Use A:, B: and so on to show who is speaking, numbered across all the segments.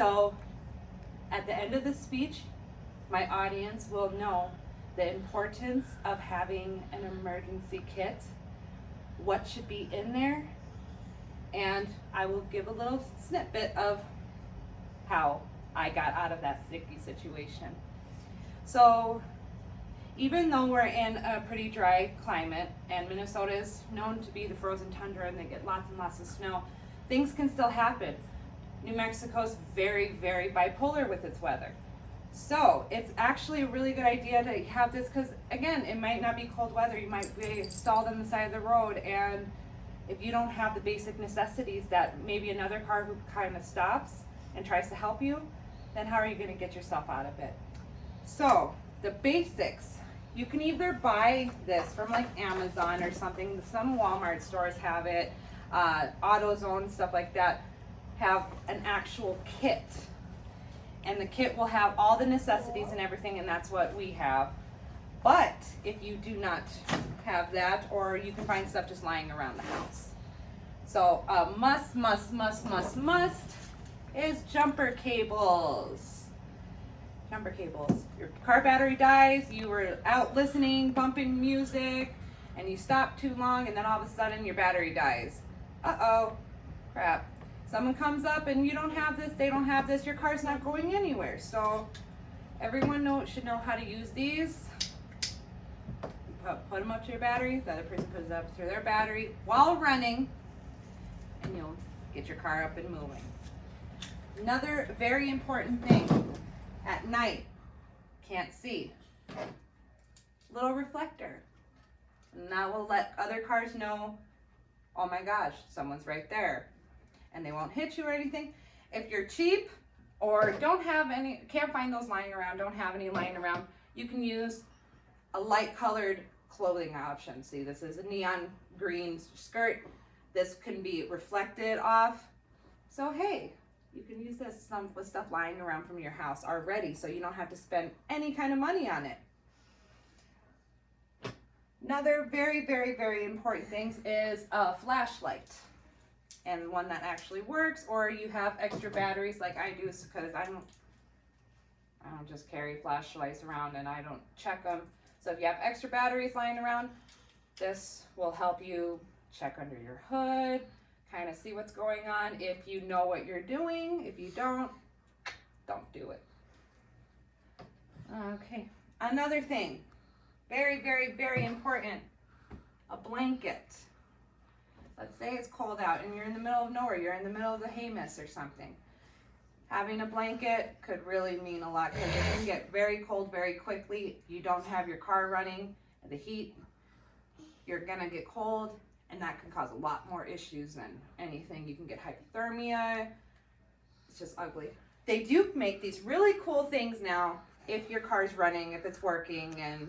A: So at the end of the speech, my audience will know the importance of having an emergency kit, what should be in there, and I will give a little snippet of how I got out of that sticky situation. So even though we're in a pretty dry climate, and Minnesota is known to be the frozen tundra and they get lots and lots of snow, things can still happen. New Mexico's very, very bipolar with its weather. So it's actually a really good idea to have this because, again, it might not be cold weather. You might be stalled on the side of the road, and if you don't have the basic necessities that maybe another car who kind of stops and tries to help you, then how are you going to get yourself out of it? So the basics, you can either buy this from like Amazon or something. Some Walmart stores have it, AutoZone, stuff like that, have an actual kit. And the kit will have all the necessities and everything, and that's what we have. But if you do not have that, or you can find stuff just lying around the house. So must is jumper cables. Jumper cables. Your car battery dies, you were out listening, bumping music, and you stop too long, and then all of a sudden your battery dies. Uh-oh, crap. Someone comes up and you don't have this, they don't have this, your car's not going anywhere. So everyone should know how to use these. You put them up to your battery, the other person puts it up to their battery while running, and you'll get your car up and moving. Another very important thing, at night, can't see, little reflector. And that will let other cars know, oh my gosh, someone's right there. And they won't hit you or anything. If you're cheap or don't have any, can't find those lying around, don't have any lying around, you can use a light colored clothing option. See, this is a neon green skirt. This can be reflected off. So hey, you can use this with stuff lying around from your house already, so you don't have to spend any kind of money on it. Another very, very, very important thing is a flashlight. And one that actually works, or you have extra batteries like I do, because I don't just carry flashlights around and I don't check them. So if you have extra batteries lying around, this will help you check under your hood, kind of see what's going on if you know what you're doing. If you don't do it. Okay, another thing, very, very, very important, a blanket. Let's say it's cold out and you're in the middle of nowhere, you're in the middle of the hay mist or something. Having a blanket could really mean a lot, because it can get very cold very quickly. You don't have your car running, the heat, you're gonna get cold, and that can cause a lot more issues than anything. You can get hypothermia, it's just ugly. They do make these really cool things now if your car's running, if it's working, and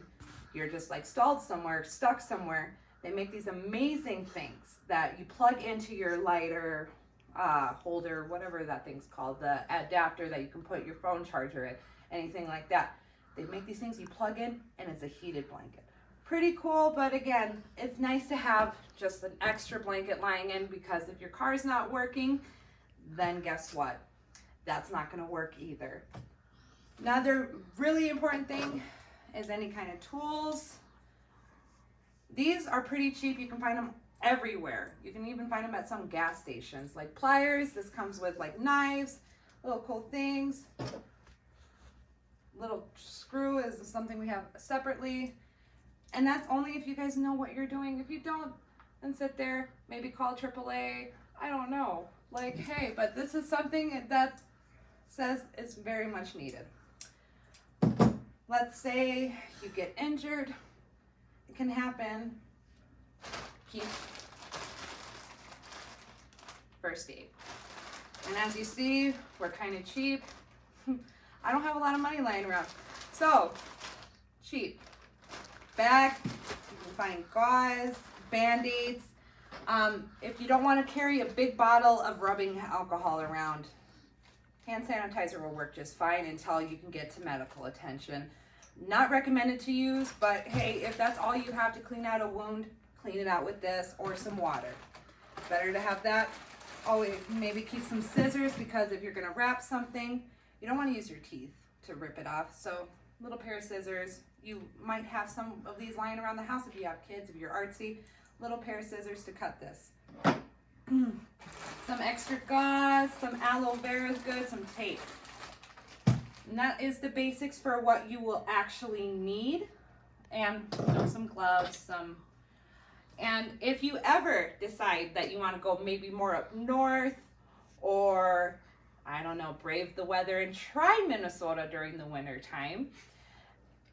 A: you're just like stalled somewhere, stuck somewhere. They make these amazing things that you plug into your lighter holder, whatever that thing's called, the adapter that you can put your phone charger in, anything like that. They make these things you plug in, and it's a heated blanket. Pretty cool, but again, it's nice to have just an extra blanket lying in, because if your car's not working, then guess what? That's not gonna work either. Another really important thing is any kind of tools. These are pretty cheap. You can find them everywhere. You can even find them at some gas stations, like pliers. This comes with like knives, little cool things. Little screw is something we have separately. And that's only if you guys know what you're doing. If you don't, then sit there, maybe call AAA. I don't know. Like, hey, but this is something that says it's very much needed. Let's say you get injured. It can happen. Keep first aid. And as you see, we're kind of cheap. I don't have a lot of money lying around. So, cheap. Bag, you can find gauze, Band-Aids. If you don't want to carry a big bottle of rubbing alcohol around, hand sanitizer will work just fine until you can get to medical attention. Not recommended to use, but hey, if that's all you have to clean out a wound, clean it out with this or some water. It's better to have that Always maybe keep some scissors, because if you're gonna wrap something, you don't want to use your teeth to rip it off. So little pair of scissors. You might have some of these lying around the house if you have kids, if you're artsy. Little pair of scissors to cut this. Some extra gauze, some aloe vera is good, some tape. And that is the basics for what you will actually need. And some gloves, and if you ever decide that you want to go maybe more up north, or I don't know, brave the weather and try Minnesota during the winter time,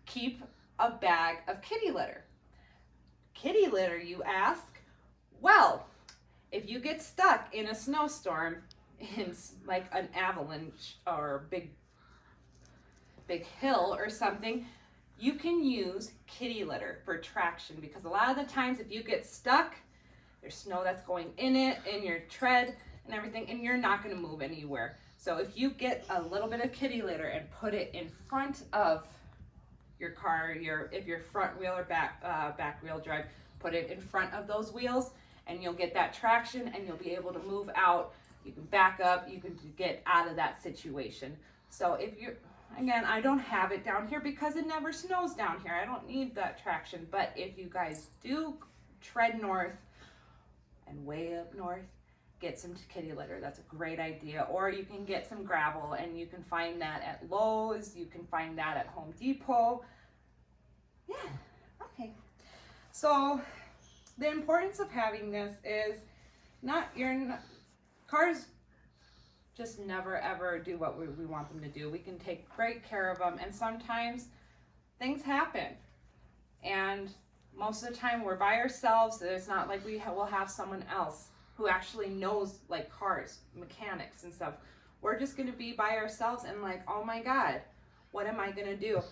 A: keep a bag of kitty litter. Kitty litter, you ask? Well, if you get stuck in a snowstorm, in like an avalanche or big hill or something, you can use kitty litter for traction, because a lot of the times if you get stuck, there's snow that's going in it, in your tread and everything, and you're not going to move anywhere. So if you get a little bit of kitty litter and put it in front of your car, if you're front wheel or back wheel drive, put it in front of those wheels, and you'll get that traction and you'll be able to move out. You can back up, you can get out of that situation. So if you're, again, I don't have it down here because it never snows down here. I don't need that traction. But if you guys do tread north and way up north, get some kitty litter. That's a great idea. Or you can get some gravel, and you can find that at Lowe's. You can find that at Home Depot. Yeah, okay. So the importance of having this is cars just never ever do what we want them to do. We can take great care of them, and sometimes things happen, and most of the time we're by ourselves. It's not like we'll have someone else who actually knows like cars, mechanics and stuff. We're just going to be by ourselves and like, oh my God, what am I going to do?